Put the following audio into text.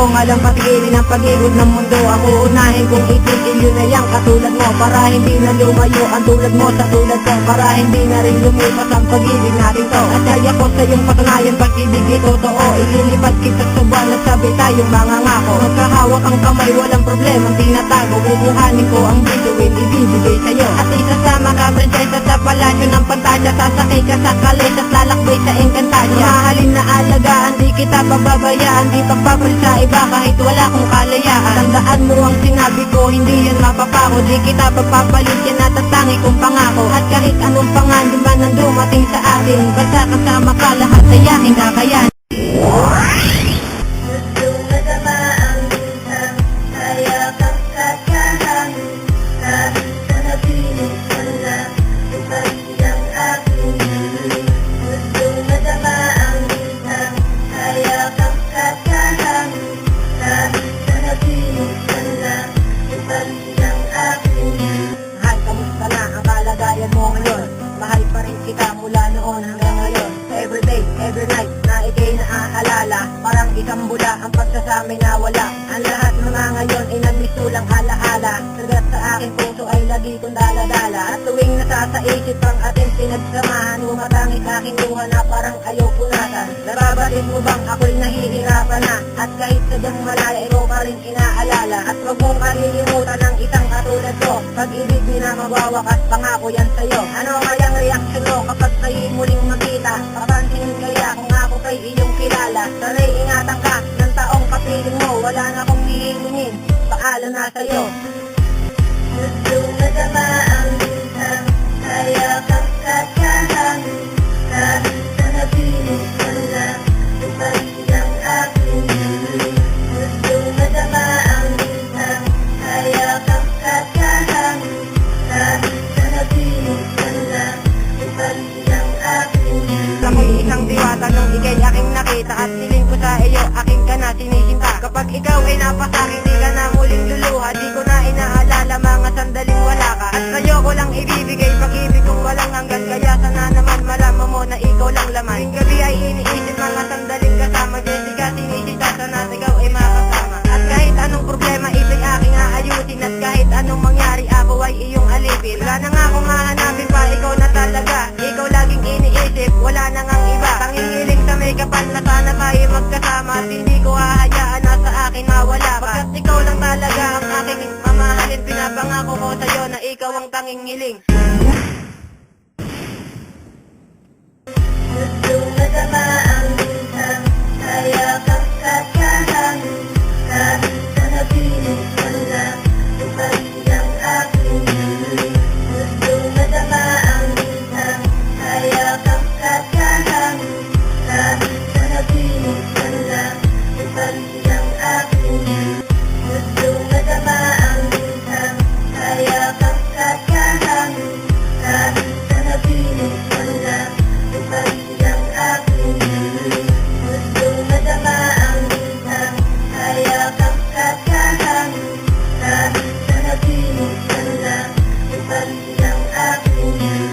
kong alam patigilin ang pag-ikot ng mundo. Ang uunahin kong itigil yun na yang katulad mo, para hindi na lumayo ang tulad mo sa tulad ko, para hindi na rin lumipas ang pag-ibig natin to. At kaya ko sa iyong patunayan pag-ibig ito totoo. Ililipat kita sa buwan at sabi tayong mga ngako. Magkahawak ang kamay, walang problema, tinatago. Bubuhanin ko ang bituin, ibibigay sa'yo. At isasama ka prinsesa sa palasyo ng Pantasya. Sasakay ka sa kalis at lalakbay sa Encantadia. Mahalin na alagaan, di kita pababayaan, di pagpapalit sa iba kahit wala kong kalayaan. Tandaan mo ang sinabi ko, hindi yan mapapako. Di kita pagpapalit, yan natatangi kong pangako. At kahit anong panganib man ang dumating sa atin, basta kasama ka lahat ay aking kakayan. Mo ngayon, mahal pa rin kita mula noon hanggang ngayon. Everyday, every night, na ikay naaalala. Parang isang bula ang pagsasamay na wala. Ang lahat mga ngayon ay nagmisulang alaala. Sagat sa aking puso ay lagi kong daladala. At tuwing nasasaisip ang ating pinagsamahan, umatangit aking luha na parang ayaw punatan. Nababatid mo bang ako'y nahihirapan na? At kahit sadyang malaya, ikaw pa rin inaalala. At wag mong kalilimutan ang isang katulad ko. Pag-ibig di na mawawakas, pangako yan sa'yo. Ano kayang reaksyon mo kapag sa'yo'y muling makita? Papansinin kaya kung ako kay iyong kilala? Sana'y ingatan ka ng taong kapiling mo. Wala na akong hihingin, paalam na sa'yo. Gusto madama ang bintang, kaya kang kakahangin. Kahit sa napilit ka na, tuparin ang aking hiling. Gusto madama ang bintang, kaya kang kakahangin. Kahit sa napilit ka na, tuparin ang aking hiling. Ako'y isang diwata nung ikay aking nakita, at siling ko sa iyo, aking ka na sinisinta. Kapag ikaw ay napasakin, di ka na muling luluha. Di ko na inaalala mga sandaling wala ka. At sa'yo ko lang ibibigay pag-ibig kong walang hanggan. Kaya sana naman malaman mo na ikaw lang laman. Tuwing gabi ay iniisip mga sandaling kasama. Jessica, sinisita, sana ikaw ay makasama. At kahit anong problema, ito'y aking aayusin. At kahit anong mangyari, ako ay iyong alipin. Wala na nga akong hahanapin pa, ikaw na talaga. Ikaw laging iniisip, wala na ngang iba. Tanging hiling sa may kapal na sana tayo magkasama. At hindi ko hahayaan na sa akin mawala ka. Pagkat ikaw lang talaga ang aking mamahalin. Pinapangako ko sa'yo na ikaw ang tanging hiling.